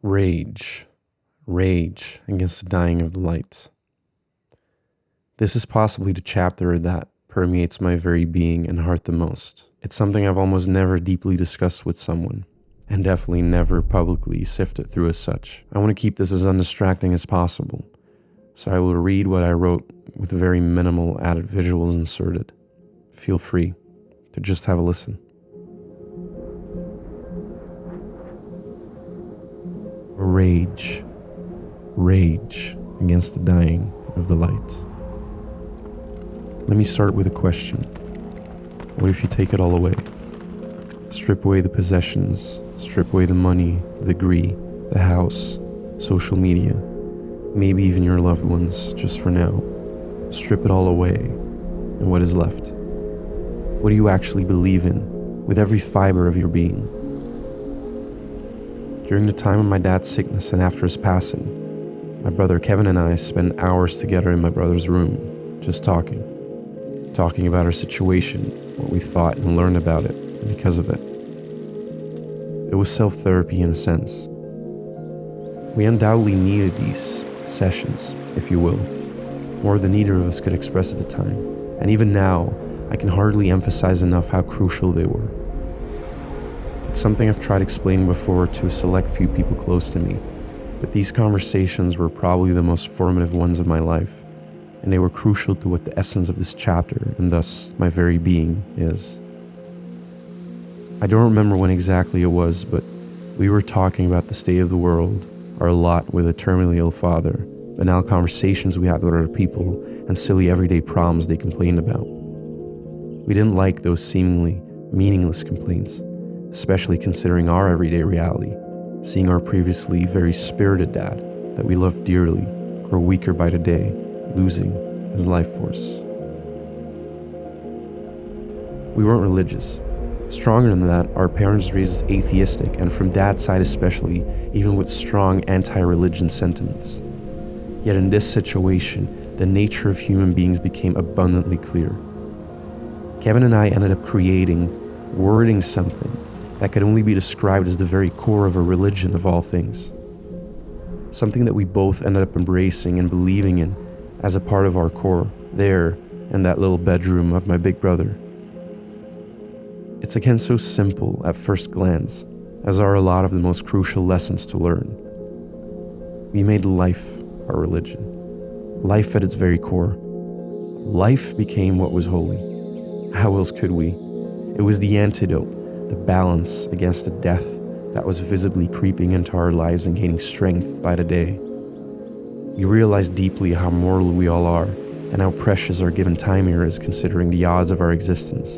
Rage. Rage against the dying of the light. This is possibly the chapter that permeates my very being and heart the most. It's something I've almost never deeply discussed with someone, and definitely never publicly sifted through as such. I want to keep this as undistracting as possible, so I will read what I wrote with very minimal added visuals inserted. Feel free to just have a listen. Rage. Rage against the dying of the light. Let me start with a question. What if you take it all away? Strip away the possessions, strip away the money, the degree, the house, social media, maybe even your loved ones, just for now. Strip it all away, and what is left? What do you actually believe in, with every fiber of your being? During the time of my dad's sickness and after his passing, my brother Kevin and I spent hours together in my brother's room, just talking about our situation, what we thought and learned about it, and because of it. It was self-therapy in a sense. We undoubtedly needed these sessions, if you will, more than either of us could express at the time. And even now, I can hardly emphasize enough how crucial they were. It's something I've tried explaining before to a select few people close to me, but these conversations were probably the most formative ones of my life, and they were crucial to what the essence of this chapter, and thus my very being, is. I don't remember when exactly it was, but we were talking about the state of the world, our lot with a terminally ill father, banal conversations we had with other people, and silly everyday problems they complained about. We didn't like those seemingly meaningless complaints, especially considering our everyday reality, seeing our previously very spirited dad, that we loved dearly, grow weaker by the day, losing his life force. We weren't religious. Stronger than that, our parents raised us atheistic, and from dad's side especially, even with strong anti-religion sentiments. Yet in this situation, the nature of human beings became abundantly clear. Kevin and I ended up wording something that could only be described as the very core of a religion of all things. Something that we both ended up embracing and believing in as a part of our core, there in that little bedroom of my big brother. It's again so simple at first glance, as are a lot of the most crucial lessons to learn. We made life our religion. Life at its very core. Life became what was holy. How else could we? It was the antidote, the balance against the death that was visibly creeping into our lives and gaining strength by the day. We realized deeply how mortal we all are, and how precious our given time here is considering the odds of our existence.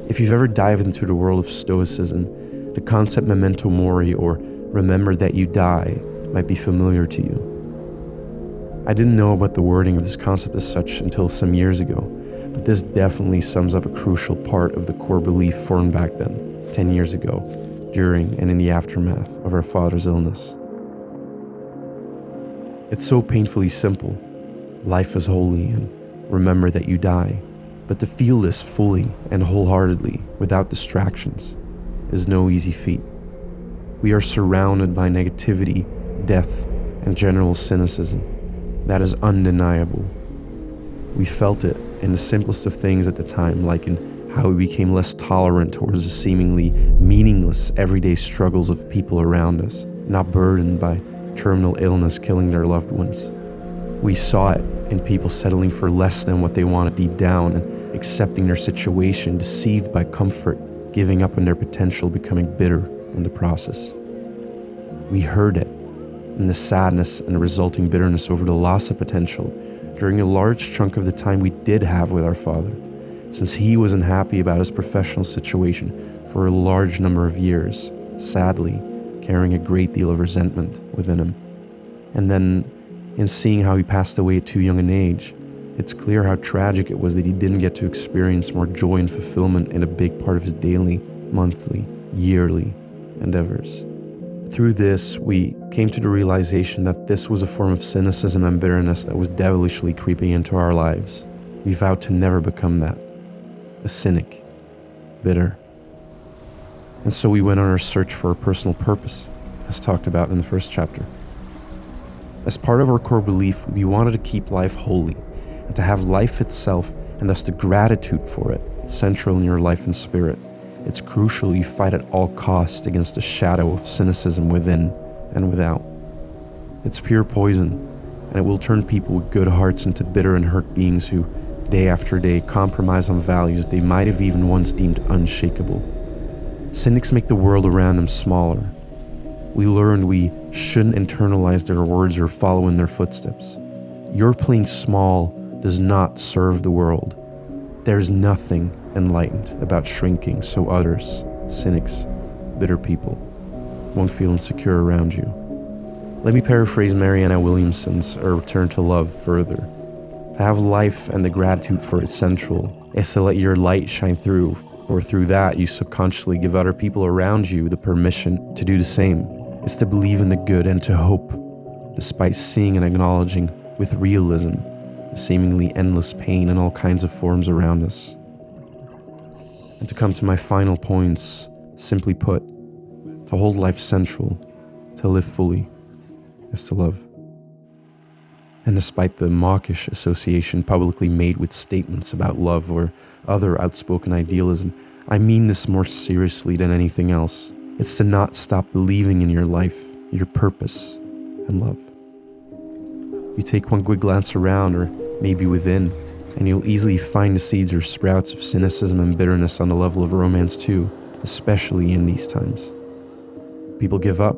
If you've ever dived into the world of stoicism, the concept memento mori, or remember that you die, might be familiar to you. I didn't know about the wording of this concept as such until some years ago, but this definitely sums up a crucial part of the core belief formed back then, 10 years ago, during and in the aftermath of our father's illness. It's so painfully simple. Life is holy, and remember that you die. But to feel this fully and wholeheartedly, without distractions, is no easy feat. We are surrounded by negativity, death, and general cynicism. That is undeniable. We felt it in the simplest of things at the time, like in how we became less tolerant towards the seemingly meaningless everyday struggles of people around us, not burdened by terminal illness killing their loved ones. We saw it in people settling for less than what they wanted deep down and accepting their situation, deceived by comfort, giving up on their potential, becoming bitter in the process. We heard it in the sadness and the resulting bitterness over the loss of potential during a large chunk of the time we did have with our father, since he wasn't happy about his professional situation for a large number of years, sadly carrying a great deal of resentment within him. And then, in seeing how he passed away at too young an age, it's clear how tragic it was that he didn't get to experience more joy and fulfillment in a big part of his daily, monthly, yearly endeavors. Through this, we came to the realization that this was a form of cynicism and bitterness that was devilishly creeping into our lives. We vowed to never become that. A cynic. Bitter. And so we went on our search for a personal purpose, as talked about in the first chapter. As part of our core belief, we wanted to keep life holy, and to have life itself, and thus the gratitude for it, central in your life and spirit. It's crucial you fight at all costs against the shadow of cynicism within and without. It's pure poison, and it will turn people with good hearts into bitter and hurt beings who, day after day, compromise on values they might have even once deemed unshakable. Cynics make the world around them smaller. We learned we shouldn't internalize their words or follow in their footsteps. Your playing small does not serve the world. There's nothing enlightened about shrinking so others, cynics, bitter people, won't feel insecure around you. Let me paraphrase Marianne Williamson's A Return to Love further. To have life and the gratitude for it central is to let your light shine through, or through that you subconsciously give other people around you the permission to do the same. It's to believe in the good and to hope, despite seeing and acknowledging with realism the seemingly endless pain in all kinds of forms around us. And to come to my final points, simply put, to hold life central, to live fully, is to love. And despite the mawkish association publicly made with statements about love or other outspoken idealism, I mean this more seriously than anything else. It's to not stop believing in your life, your purpose, and love. You take one quick glance around, or maybe within, and you'll easily find the seeds or sprouts of cynicism and bitterness on the level of romance too, especially in these times. People give up.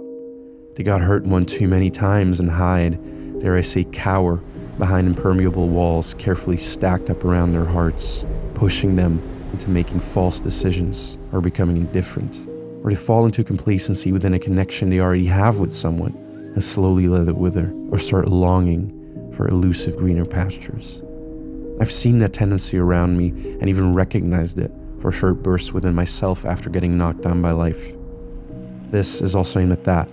They got hurt one too many times and hide, dare I say cower, behind impermeable walls carefully stacked up around their hearts, pushing them into making false decisions or becoming indifferent, or they fall into complacency within a connection they already have with someone and slowly let it wither or start longing for elusive greener pastures. I've seen that tendency around me and even recognized it for short bursts within myself after getting knocked down by life. This is also aimed at that.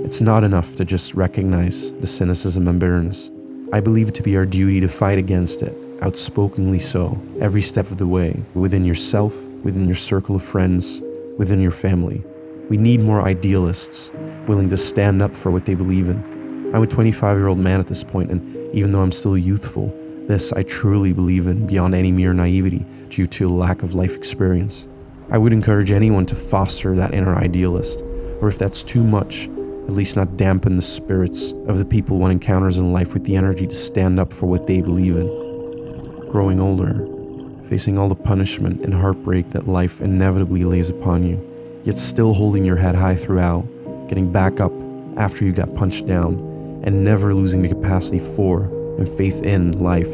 It's not enough to just recognize the cynicism and bitterness. I believe it to be our duty to fight against it, outspokenly so, every step of the way, within yourself, within your circle of friends, within your family. We need more idealists, willing to stand up for what they believe in. I'm a 25-year-old man at this point, and even though I'm still youthful, this I truly believe in beyond any mere naivety due to a lack of life experience. I would encourage anyone to foster that inner idealist, or if that's too much, at least not dampen the spirits of the people one encounters in life with the energy to stand up for what they believe in. Growing older, facing all the punishment and heartbreak that life inevitably lays upon you, yet still holding your head high throughout, getting back up after you got punched down, and never losing the capacity for and faith in life,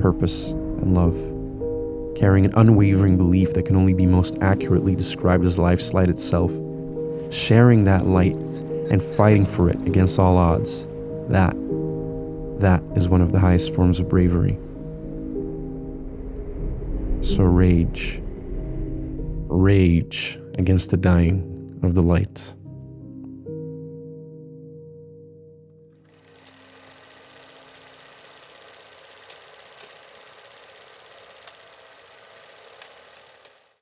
purpose, and love. Carrying an unwavering belief that can only be most accurately described as life's light itself. Sharing that light and fighting for it against all odds. That is one of the highest forms of bravery. So rage against the dying of the light.